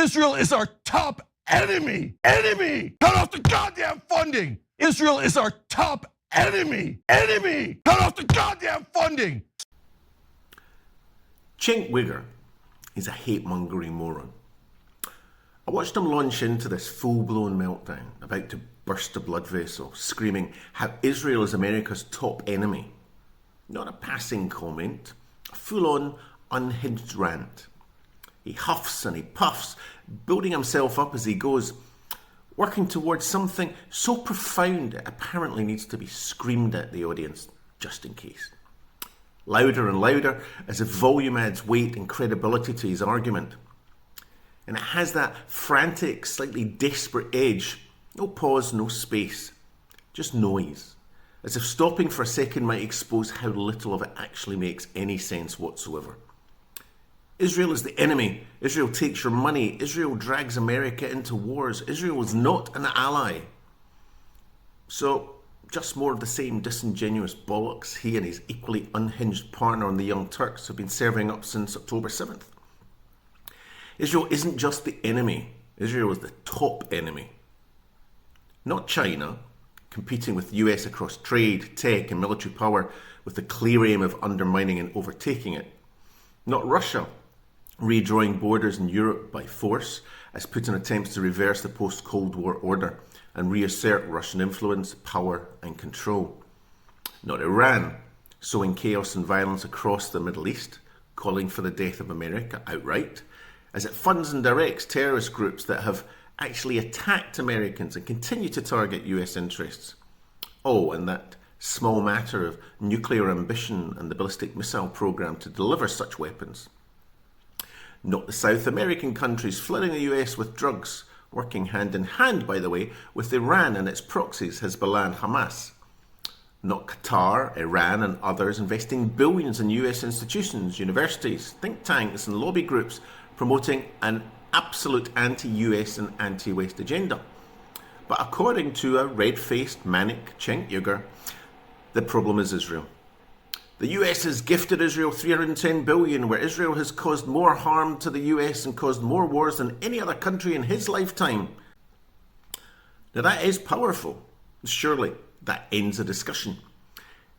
Israel is our top enemy. Enemy! Cut off the goddamn funding! Israel is our top enemy. Enemy! Cut off the goddamn funding! Cenk Uygur is a hate-mongering moron. I watched him launch into this full-blown meltdown, about to burst a blood vessel, screaming how Israel is America's top enemy. Not a passing comment, a full-on unhinged rant. He huffs and he puffs, building himself up as he goes, working towards something so profound it apparently needs to be screamed at the audience, just in case. Louder and louder as the volume adds weight and credibility to his argument. And it has that frantic, slightly desperate edge. No pause, no space. Just noise. As if stopping for a second might expose how little of it actually makes any sense whatsoever. Israel is the enemy. Israel takes your money. Israel drags America into wars. Israel is not an ally. So, just more of the same disingenuous bollocks he and his equally unhinged partner on the Young Turks have been serving up since October 7th. Israel isn't just the enemy. Israel is the top enemy. Not China, competing with the US across trade, tech and military power with the clear aim of undermining and overtaking it. Not Russia, redrawing borders in Europe by force as Putin attempts to reverse the post-Cold War order and reassert Russian influence, power and control. Not Iran, sowing chaos and violence across the Middle East, calling for the death of America outright, as it funds and directs terrorist groups that have actually attacked Americans and continue to target US interests. Oh, and that small matter of nuclear ambition and the ballistic missile program to deliver such weapons. Not the South American countries flooding the US with drugs, working hand in hand, by the way, with Iran and its proxies, Hezbollah and Hamas. Not Qatar, Iran and others investing billions in US institutions, universities, think tanks and lobby groups promoting an absolute anti-US and anti-West agenda. But according to a red-faced, manic Cenk Uygur, the problem is Israel. The US has gifted Israel $310 billion, where Israel has caused more harm to the US and caused more wars than any other country in his lifetime. Now that is powerful. Surely that ends a discussion,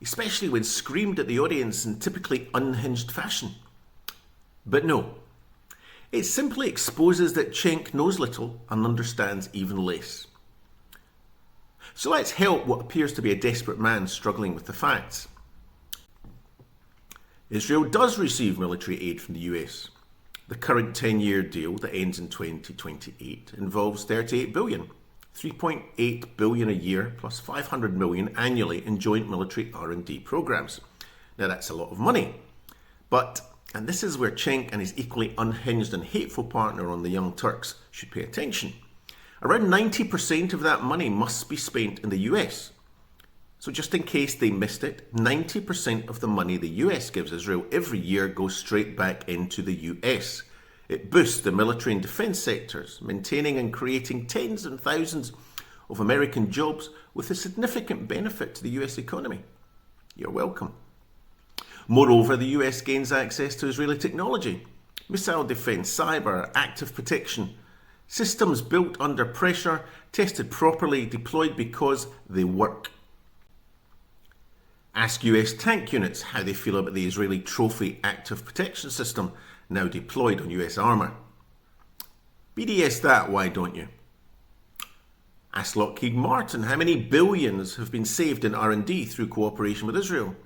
especially when screamed at the audience in typically unhinged fashion. But no, it simply exposes that Cenk knows little and understands even less. So let's help what appears to be a desperate man struggling with the facts. Israel does receive military aid from the US. The current 10-year deal that ends in 2028 involves $38 billion, $3.8 billion a year plus $500 million annually in joint military R&D programs. Now that's a lot of money, but, and this is where Cenk and his equally unhinged and hateful partner on the Young Turks should pay attention, around 90% of that money must be spent in the US. So just in case they missed it, 90% of the money the US gives Israel every year goes straight back into the US. It boosts the military and defense sectors, maintaining and creating tens and thousands of American jobs with a significant benefit to the US economy. You're welcome. Moreover, the US gains access to Israeli technology, missile defense, cyber, active protection, systems built under pressure, tested properly, deployed because they work. Ask US tank units how they feel about the Israeli trophy active protection system now deployed on US armour. BDS that, why don't you? Ask Lockheed Martin how many billions have been saved in R&D through cooperation with Israel.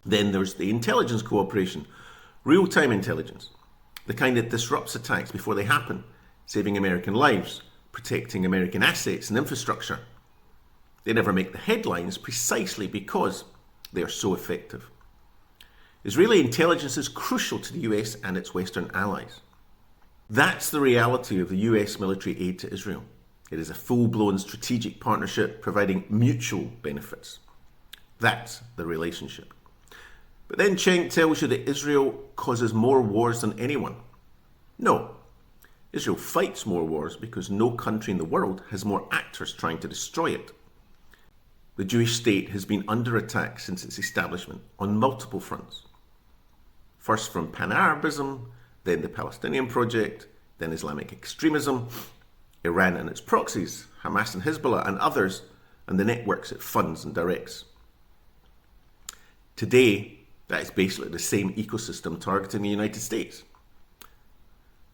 Then there's the intelligence cooperation, real-time intelligence, the kind that disrupts attacks before they happen, saving American lives, protecting American assets and infrastructure. They never make the headlines precisely because they are so effective. Israeli intelligence is crucial to the US and its Western allies. That's the reality of the US military aid to Israel. It is a full-blown strategic partnership providing mutual benefits. That's the relationship. But then Cenk tells you that Israel causes more wars than anyone. No. Israel fights more wars because no country in the world has more actors trying to destroy it. The Jewish state has been under attack since its establishment on multiple fronts. First from Pan-Arabism, then the Palestinian project, then Islamic extremism, Iran and its proxies, Hamas and Hezbollah and others, and the networks it funds and directs. Today, that is basically the same ecosystem targeting the United States.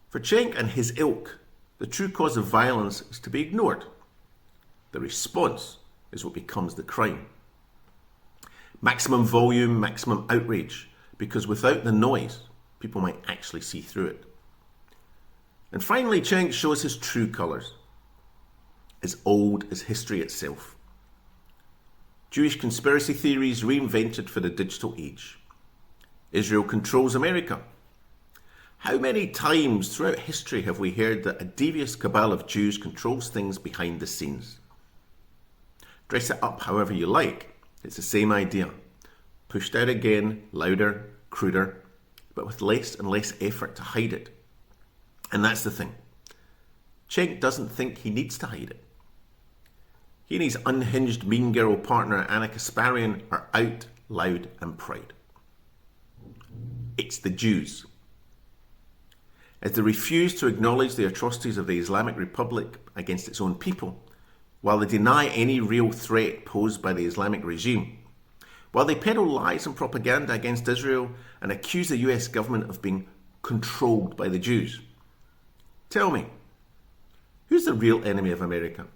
For Cenk and his ilk, the true cause of violence is to be ignored. The response is what becomes the crime. Maximum volume, maximum outrage, because without the noise, people might actually see through it. And finally, Cenk shows his true colours, as old as history itself. Jewish conspiracy theories reinvented for the digital age. Israel controls America. How many times throughout history have we heard that a devious cabal of Jews controls things behind the scenes? Dress it up however you like, it's the same idea. Pushed out again, louder, cruder, but with less and less effort to hide it. And that's the thing. Cenk doesn't think he needs to hide it. He and his unhinged mean girl partner Anna Kasparian are out, loud and proud. It's the Jews. As they refuse to acknowledge the atrocities of the Islamic Republic against its own people, while they deny any real threat posed by the Islamic regime, while they peddle lies and propaganda against Israel and accuse the US government of being controlled by the Jews. Tell me, who's the real enemy of America?